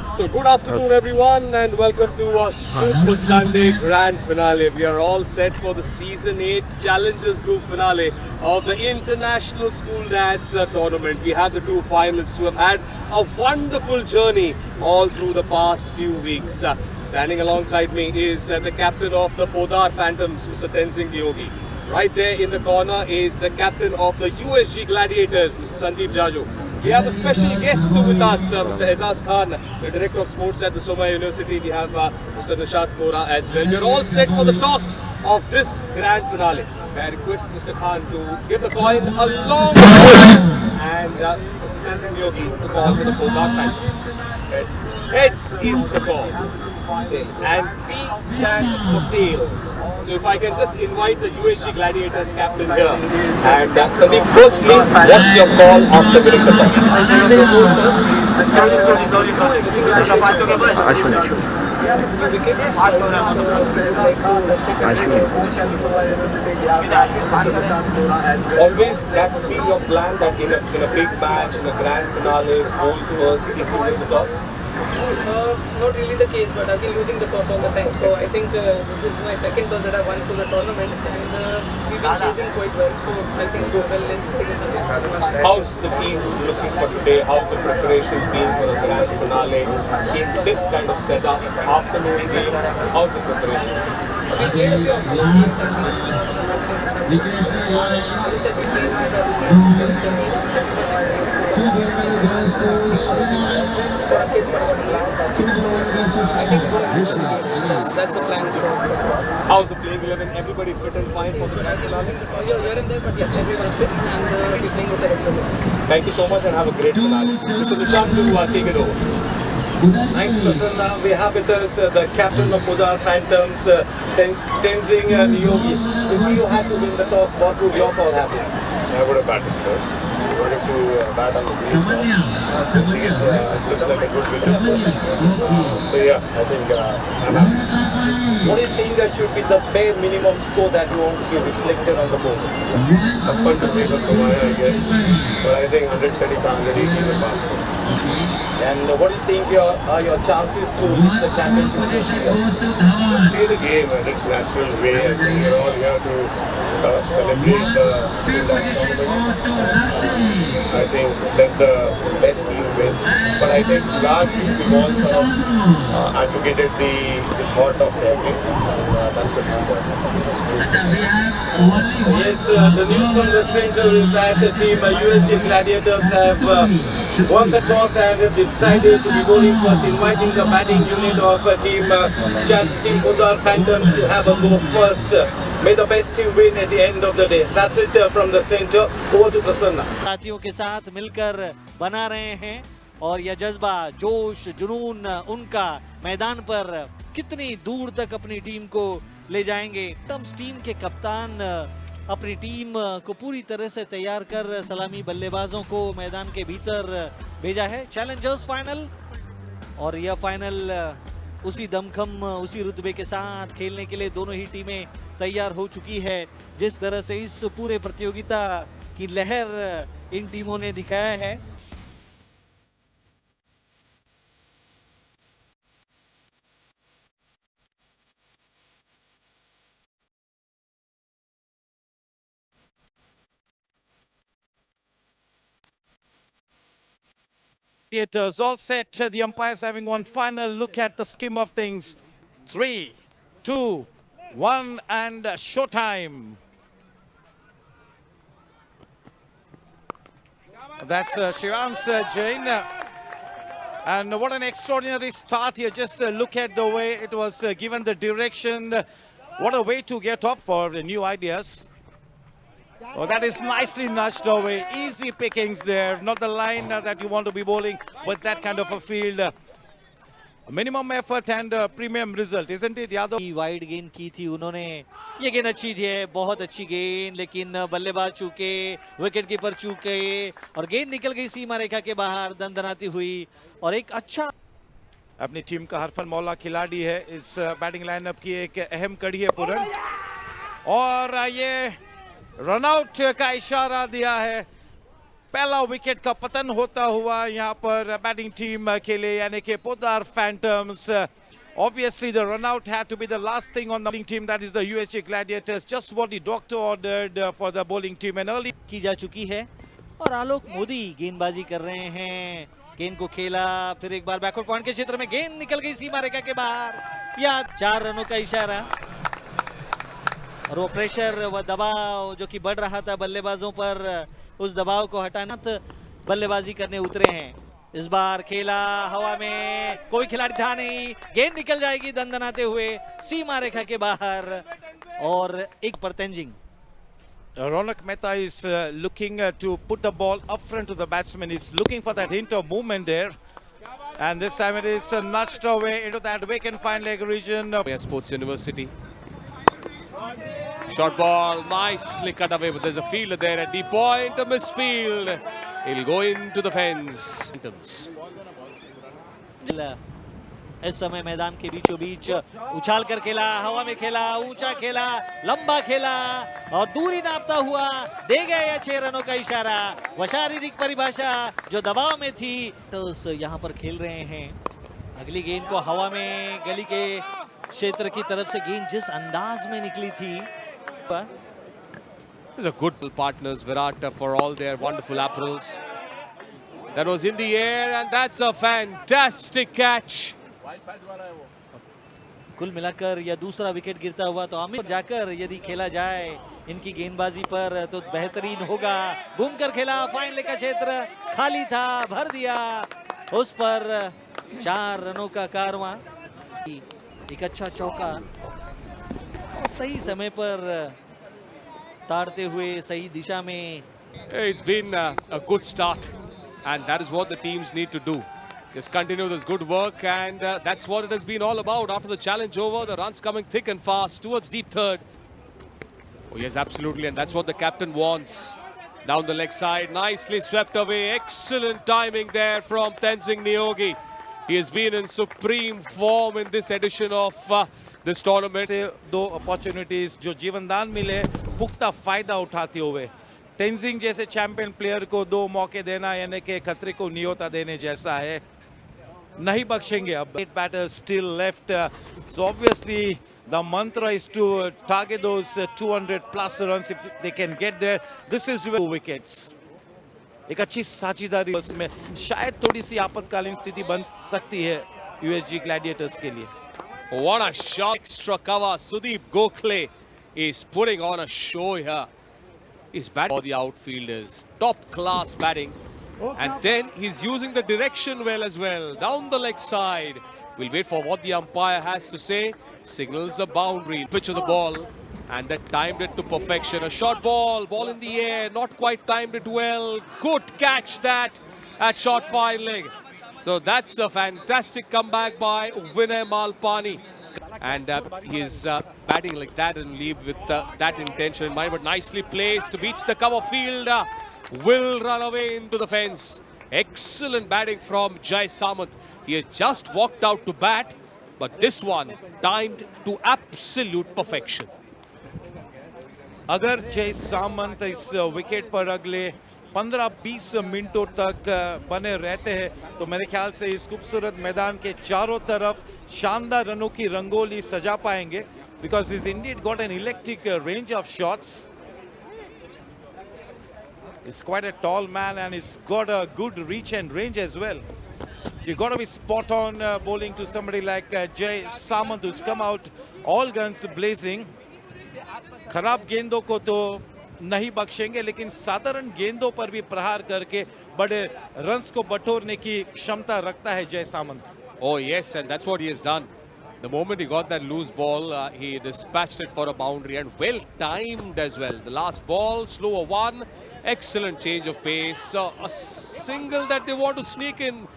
So good afternoon everyone and welcome to our Super Sunday Grand Finale. We are all set for the Season 8 Challengers Group Finale of the International School Dance Tournament. We have the two finalists who have had a wonderful journey all through the past few weeks. Standing alongside me is the captain of the Podar Phantoms, Mr. Tenzing Yogi. Right there in the corner is the captain of the USG Gladiators, Mr. Sandeep Jaju. We have a special guest with us, Mr. Aizaz Khan, the Director of Sports at the Soma University. We have Mr. Nishad Kora as well. We are all set for the toss of this grand finale. May I request Mr. Khan to give the coin a long pull and Mr. Tenzing Yogi to call for the Podar Phantoms. Heads is the call. And T stands for tails. So if I can just invite the USG Gladiators captain here. And Sandeep, firstly, what's your call after winning the toss? Always that's been your plan that in a big match, in a grand finale, goal first if you win the toss? Not really the case, but I've been losing the toss all the time. So I think this is my second toss that I won for the tournament, and we've been chasing quite well. So I think let's take a chance. How's the team looking for today? How's the preparations been for the grand finale? In this kind of setup, afternoon game, how's the preparations been? We played a few of our games actually on Saturday and Sunday. As I said, we played with the team. Everyone's excited for our kids, for our family. So I think we're going to enjoy the game. That's the plan for us. How's the playing 11? Everybody fit and fine for the grand finale? Here and there, but yes, everyone's fit and we're playing with the regular. Thank you so much and have a great finale. Mr. Nishant, to take it over. Thanks, Prasanna. We have with us the captain of Podar Phantoms, Tenzing Yogi. If you had to win the toss, what would your call have been? I would have batted first. I wanted to bat on the green ball. I think it looks like a good vision. So yeah, I think I'm happy. What do you think that should be the bare minimum score that you want to be reflected on the board? Fun to see for Somaya, I guess. But I think 175, 180 is a pass. And what do you think are your chances to lift the championship this year? Just play the game in its natural way. I think we're all here to sort of celebrate the school dance tournament. I think let the best team win. But I think largely we've all sort of advocated the thought of fair play. And that's what we done. So yes, the news from the center is that the team USG Gladiators have won the toss and have decided to be bowling first, inviting the batting unit of team Podar Phantoms to have a go first. May the best team win at the end of the day. That's it from the center. Over to Prasanna. साथियों के साथ मिलकर बना रहे हैं और यह जज्बा, जोश, जुनून उनका मैदान पर कितनी दूर तक अपनी टीम को ले जाएंगे। टीम के कप्तान अपनी टीम को पूरी तरह से तैयार कर सलामी बल्लेबाजों को मैदान के भीतर भेजा है। चैलेंजर्स फाइनल और यह फाइनल उसी दमखम, उसी रुतबे के साथ खेलने के लिए दोनों ही टीमें तैयार हो चुकी है। जिस तरह से इस पूरे प्रतियोगिता की लहर इन टीमों ने दिखाया है। Theatres all set. The umpires having one final look at the scheme of things. 3, 2, 1, and showtime. That's Shivans Jain. And what an extraordinary start here. Just look at the way it was given the direction. What a way to get up for new ideas. Oh, that is nicely nudged away. Easy pickings there. Not the line that you want to be bowling, but that kind of a field. Minimum effort and premium result, isn't it, Yadav? Wide गेंद की थी उन्होंने। ये गेंद अच्छी थी, बहुत अच्छी गेंद, लेकिन बल्लेबाज चूके, विकेट कीपर चूके और गेंद निकल गई सीमा रेखा के बाहर दंदनाती हुई। और एक अच्छा अपनी टीम का हरफन मौला खिलाड़ी है। इस बैटिंग लाइनअप की एक अहम कड़ी है पूरन। और ये रनआउट का इशारा दिया है पहला विकेट का पतन होता हुआ यहाँ पर बैटिंग टीम के लिए, यानी कि Poddar phantoms. Obviously, the run out had to be the last thing on the bowling team, that is the USG Gladiators. Just what the doctor ordered for the bowling team. And early की जा चुकी है और आलोक मोदी गेंदबाजी कर रहे हैं. गेंद को खेला, फिर एक बार बैकवर्ड पॉइंट के क्षेत्र में गेंद निकल गई सीमा रेखा के बाहर. या 4 रनों का इशारा. और वो प्रेशर, वह दबाव जो कि बढ़ रहा था बल्लेबाजों पर, उस दबाव को हटाना बल्लेबाजी करने उतरे हैं. इस बार खेला हवा में, कोई खिलाड़ी था नहीं, गेंद निकल जाएगी दंदनाते हुए सीमा रेखा के बाहर. और एक पर Tenzing. Ronak Mehta is looking to put the ball up front to the batsman. He's looking for that hint of movement there. And this time it is nudged away into that vacant fine leg region. Sports University. Short ball, nicely cut away, but there's a fielder there at deep point, a misfield. He'll go into the fence. इस समय मैदान के बीचों बीच उछाल कर खेला, हवा में खेला, ऊंचा खेला, लंबा खेला और दूरी नापता हुआ दे गए या 6 रनों का इशारा. वह शारीरिक परिभाषा जो दबाव में थी, तो यहाँ पर खेल रहे हैं. अगली गेंद को हवा में गली के क्षेत्र की तरफ से गेंद जिस अंदाज में निकली थी. These are good partners, Virat, for all their wonderful apparels. That was in the air and that's a fantastic catch. कुल मिलाकर यह दूसरा विकेट गिरता हुआ तो आमिर जाकर यदि खेला जाए इनकी गेंदबाजी पर तो बेहतरीन होगा. घूमकर खेला, फाइन लेग का क्षेत्र खाली था, भर दिया, उस पर 4 रनों का कारवां. एक अच्छा चौका सही समय पर ताड़ते हुए सही दिशा में. It's been a good start and that is what the teams need to do. Just continue this good work and that's what it has been all about. After the challenge over, the runs coming thick and fast towards deep third. Oh yes, absolutely, and that's what the captain wants. Down the leg side, nicely swept away. Excellent timing there from Tenzing Niogi. He has been in supreme form in this edition of this tournament. से 2 opportunities जो जीवनदान मिले, पुख्ता फायदा उठाते हुए टेंजिंग जैसे champion player को 2 मौके देना यानी कि खतरे को न्योता देने जैसा है. नहीं बख्शेंगे अब. 8 batters still left, so obviously the mantra is to target those 200 plus runs if they can get there. This is 2 wickets. एक अच्छी साझेदारी उसमें शायद थोड़ी सी आपातकालीन स्थिति बन सकती है USG Gladiators के लिए. What a shot! Extra cover. Sudeep Gokhale is putting on a show here. He's batting for the outfielders. Top class batting. And then he's using the direction well as well. Down the leg side. We'll wait for what the umpire has to say. Signals a boundary. Pitch of the ball. And that timed it to perfection. A short ball. Ball in the air. Not quite timed it well. Good catch that at short fine leg. So that's a fantastic comeback by Vinay Malpani. And he's batting like that and leave with that intention in mind. But nicely placed. Beats the cover field. Will run away into the fence. Excellent batting from Jai Samant. He has just walked out to bat. But this one timed to absolute perfection. अगर जय सामंत इस wicket पर अगले 15-20 मिनटों तक बने रहते हैं तो मेरे ख्याल से इस खूबसूरत मैदान के चारों तरफ शानदार रनों की रंगोली सजा पाएंगे. Because he's indeed got an electric range of shots. He's quite a tall man and he's got a good reach and range as well. So you've got to be spot on bowling to somebody like Jay Samant, who's come out all guns blazing. खराब गेंदों को तो नहीं बख्शेंगे, लेकिन साधारण गेंदों पर भी प्रहार करके बड़े रन्स को बटोरने की क्षमता रखता है जय सामंत. Oh yes, and that's what he has done. The moment he got that loose ball, he dispatched it for a boundary and well timed as well. The last ball, slower one, excellent change of pace. A single that they want to sneak in.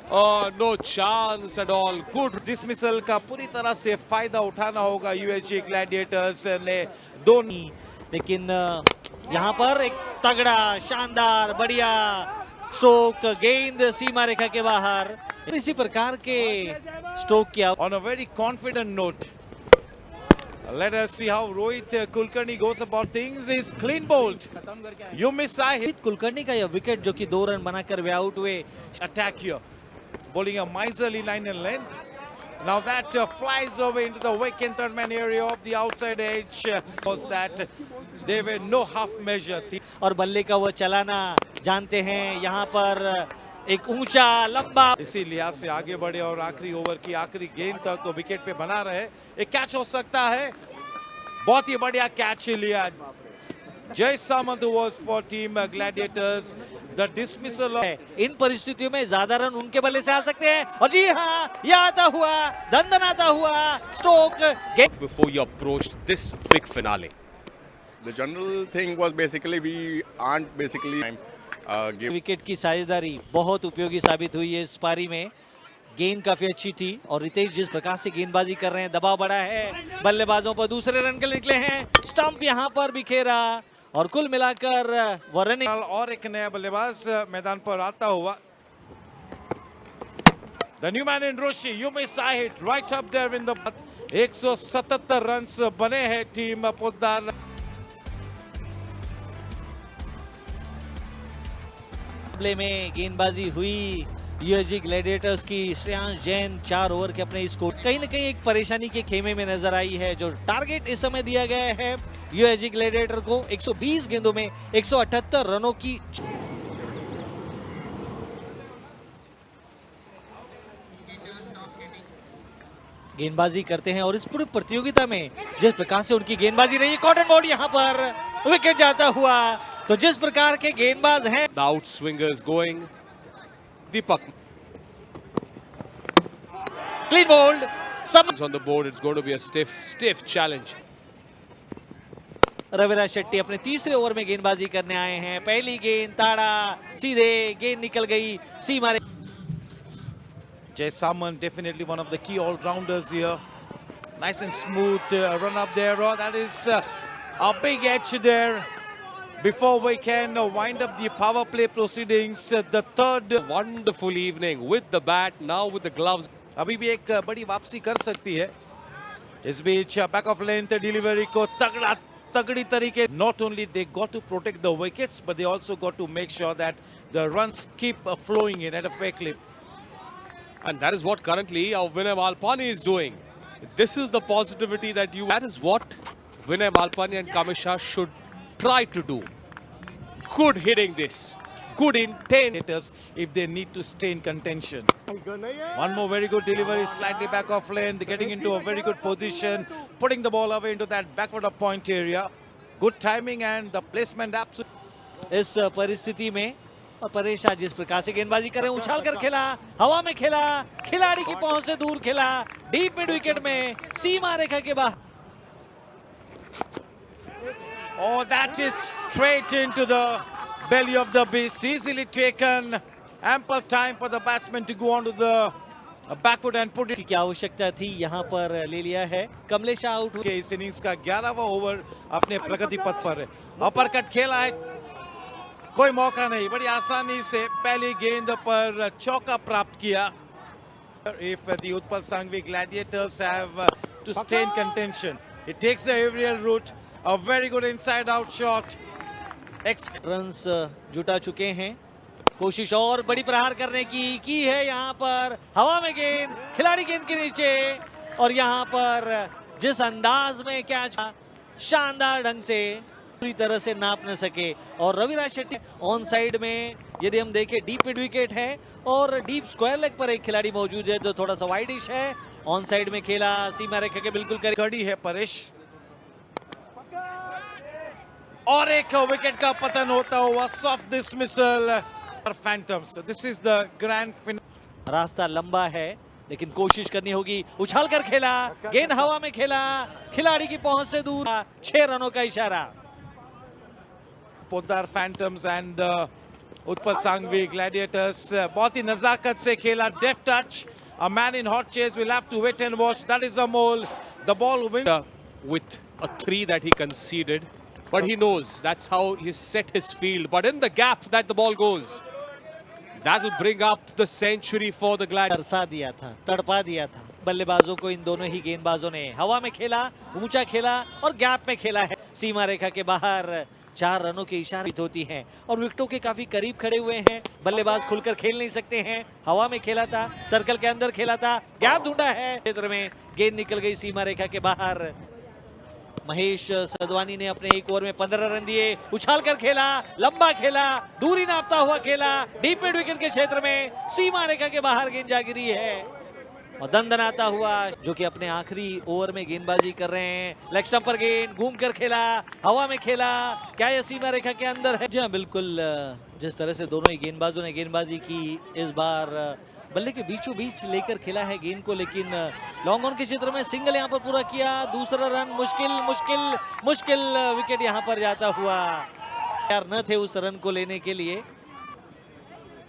No chance at all. Good dismissal का पूरी तरह से फायदा उठाना होगा USG Gladiators ने. दोनों लेकिन यहाँ पर एक तगड़ा शानदार बढ़िया स्ट्रोक, गेंद सीमा रेखा के बाहर. इसी प्रकार के स्ट्रोक किया. On a very confident note, Let us see how Rohit Kulkarni goes about things. Is clean bowled. You miss I hit Kulkarni का यह विकेट जो कि 2 रन बनाकर वे आउट हुए। attack here. Bowling a miserly line and length. Now that flies away into the vacant third man area of the outside edge. Was that there were no half measures. और बल्ले का वो चलाना जानते हैं, यहाँ पर एक ऊंचा लंबा। इसी लिहाज से आगे बढ़े और आखिरी ओवर की आखिरी गेंद तक को विकेट पे बना रहे। एक कैच हो सकता है, बहुत ही बढ़िया कैच लिया। जय सामंत was for team Gladiators. The dismissal of इन परिस्थितियों में ज्यादा रन उनके बल्ले से आ सकते हैं। और जी हाँ, ये आता हुआ, दंदनाता हुआ stroke. Before you approached this big finale? The general thing was basically we aren't basically give wicket की साझेदारी बहुत उपयोगी साबित हुई है इस पारी में। गेंद काफी अच्छी थी और रितेश जिस प्रकार से गेंदबाजी कर रहे हैं, दबाव बड़ा है, बल्लेबाजों पर दूसरे रन के लिए निकले हैं, स्टंप यहाँ पर बिखेरा और कुल मिलाकर वो रनिंग। और एक नया बल्लेबाज मैदान पर आता हुआ। The new man in Roshi, you miss I hit right up there in the 177 runs बने हैं टीम पोद्दार। मुकाबले में गेंदबाजी हुई यूएसजी ग्लैडिएटर्स की। श्रेयांश जैन 4 ओवर के अपने स्कोर कहीं न कहीं एक परेशानी के खेमे में नजर आई है। जो टारगेट इस समय दिया गया है यूएसजी ग्लैडिएटर को 120 गेंदों में 178 रनों की। गेंदबाजी करते हैं और इस पूरी प्रतियोगिता में जिस प्रकार से उनकी गेंदबाजी रही है, कॉटन बॉल यहाँ पर विकेट जाता हुआ। तो जिस प्रकार के गेंदबाज हैं, The outswingers going. Deepak clean bowled on the board. It's going to be a stiff challenge. Raviraj Shetty अपने तीसरे ओवर में गेंदबाजी करने आए हैं। पहली गेंद ताड़ा, सीधे गेंद निकल गई सीमा। Jay Samant, definitely one of the key all-rounders here. Nice and smooth run up there. Oh, that is a big edge there. Before we can wind up the power play proceedings, the third. Wonderful evening with the bat, now with the gloves. अभी भी एक बड़ी वापसी कर सकती है। इस बीच back of length delivery को तगड़ी तरीके। Not only they got to protect the wickets, but they also got to make sure that the runs keep flowing in at a fair clip. And that is what currently our Vinay Malpani is doing. This is the positivity that is what Vinay Malpani and Kamisha should try to do. Good hitting this. Good intent. If they need to stay in contention. One more very good delivery, slightly back of length, getting into a very good position, putting the ball away into that backward of point area. Good timing and the placement absolutely. इस परिस्थिति में और परेश जिस प्रकार से गेंदबाजी कर रहे हैं, उछाल कर खेला, हवा में खेला, खिलाड़ी की पहुंच से दूर खेला, डीप मिड विकेट में सीमा रेखा के बाहर। Oh, that is straight into the belly of the beast. Easily taken. Ample time for the batsman to go on to the backward and put it. क्या आवश्यकता थी, यहाँ पर ले लिया है। कमलेश आउट के इस इनिंग्स का 11वां ओवर अपने प्रगति पथ पर है। अपरकट खेला है, कोई मौका नहीं, बड़ी आसानी से पहली गेंद पर चौका प्राप्त किया। If the Utpal Sangvi Gladiators have to stay in contention, it takes the aerial route, a very good inside-out shot. Runs जुटा चुके हैं। कोशिश और बड़ी प्रहार करने की है यहाँ पर, हवा में गेंद, खिलाड़ी गेंद के नीचे और यहाँ पर जिस अंदाज में कैच शानदार ढंग से पूरी तरह से नाप न सके। और रविराज शेट्टी ऑन साइड में यदि हम देखें डीप मिड विकेट है और डीप स्क्वायर लेग पर एक खिलाड़ी मौजूद है जो थोड़ा सा वाइडिश है। ऑन साइड में खेला, सीमा रेखा के बिल्कुल करीब कड़ी है परेश और एक विकेट का पतन होता हुआ soft dismissal phantoms. This is the grand finale. रास्ता लंबा है लेकिन कोशिश करनी होगी। उछाल कर खेला, गेंद हवा में खेला, खिलाड़ी की पहुंच से दूर, 6 रनों का इशारा। Poddar Phantoms and Utpal Sanghvi Gladiators बहुत ही नजाकत से खेला। Deft touch, a man in hot chase, will have to wait and watch. That is a mole. The ball wins. With a 3 that he conceded, but he knows that's how he set his field. But in the gap that the ball goes, that will bring up the century for the Gladiators. तरसा दिया था, तड़पा दिया था, बल्लेबाजों को इन दोनों ही गेंदबाजों ने हवा में खेला, ऊंचा खेला और गैप में खेला है। सीमा रेखा के बाहर 4 रनों के इशारे होती हैं और विकेटों के काफी करीब खड़े हुए हैं। बल्लेबाज खुलकर खेल नहीं सकते हैं। हवा में खेला था, सर्कल के अंदर खेला था, गैप ढूंढा है, क्षेत्र में गेंद निकल गई सीमा रेखा के बाहर। महेश सदवानी ने अपने 1 ओवर में 15 रन दिए, उछाल कर खेला, लंबा खेला, दूरी नापता हुआ खेला, डीप मिड विकेट के क्षेत्र में सीमा रेखा के बाहर गेंद जा गिरी है। और दंदनाता हुआ जो कि अपने आखिरी ओवर में गेंदबाजी कर रहे हैं। लेग स्टंप पर गेंद घूम कर खेला, हवा में खेला, क्या यह सीमा रेखा के अंदर है? जी हाँ, बिल्कुल। जिस तरह से दोनों ही गेंदबाजों ने गेंदबाजी की, इस बार बल्ले के बीचों बीच लेकर खेला है गेंद को, लेकिन लॉन्ग ऑन के क्षेत्र में सिंगल यहां पर पूरा किया। दूसरा रन मुश्किल विकेट यहां पर जाता हुआ, यार न थे उस रन को लेने के लिए।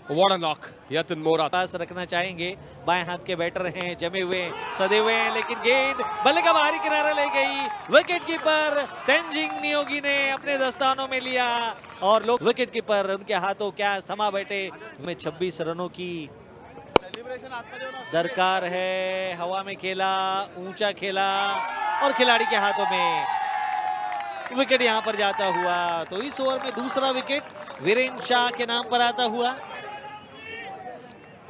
What a knock, Yatin Morat. पास रखना चाहेंगे, बाएं हाथ के बैटर हैं, जमे हुए सदे हुए हैं, लेकिन गेंद बल्ले का बाहरी किनारा ले गई। विकेट कीपर तेंजिंग नियोगी ने अपने दस्तानों में लिया और लोग विकेट कीपर उनके हाथों क्या थमा बैठे। में 26 रनों की दरकार है। हवा में खेला, ऊंचा खेला और खिलाड़ी के हाथों में विकेट यहां पर जाता हुआ। तो इस ओवर में दूसरा विकेट वीरेंद्र शाह के नाम पर आता हुआ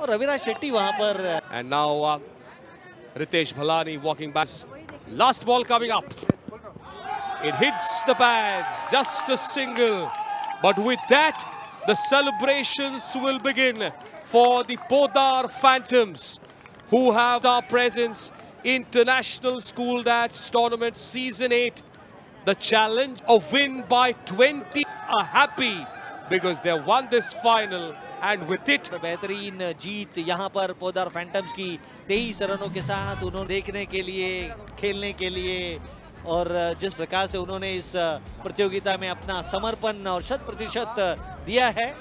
और रविराज शेट्टी वहां पर। And now Ritesh Bhalani walking back. Last ball coming up. It hits the pads, just a single. But with that, the celebrations will begin for the Podar Phantoms, who have our presence International School Dads Tournament Season 8. The challenge, a win by 20, are happy because they won this final. And with it, बेहतरीन जीत यहां पर Poddar phantoms की 23 रनों के साथ उन्होंने देखने के लिए, खेलने के लिए और जिस प्रकार से उन्होंने इस प्रतियोगिता में अपना समर्पण और 100% दिया है।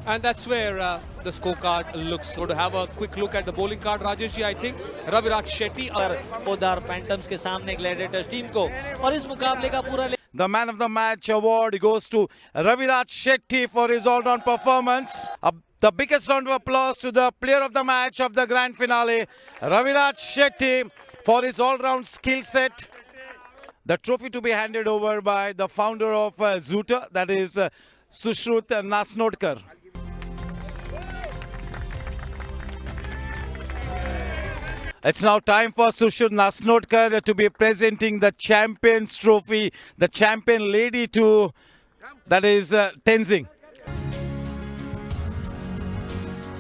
and that's where the scorecard looks. So to have a quick look at the bowling card, Rajesh ji, I think Raviraj Shetty और पोदार फैंटम्स के सामने ग्लैडिएटर्स टीम को और इस मुकाबले का पूरा The man of the match award goes to Raviraj Shetty for his all-round performance. The biggest round of applause to the player of the match of the grand finale, Raviraj Shetty, for his all-round skill set. The trophy to be handed over by the founder of Zoota, that is Sushrut Nasnodkar. It's now time for Sushrut Nasnodkar to be presenting the Champions Trophy, the champion lady to, that is Tenzing.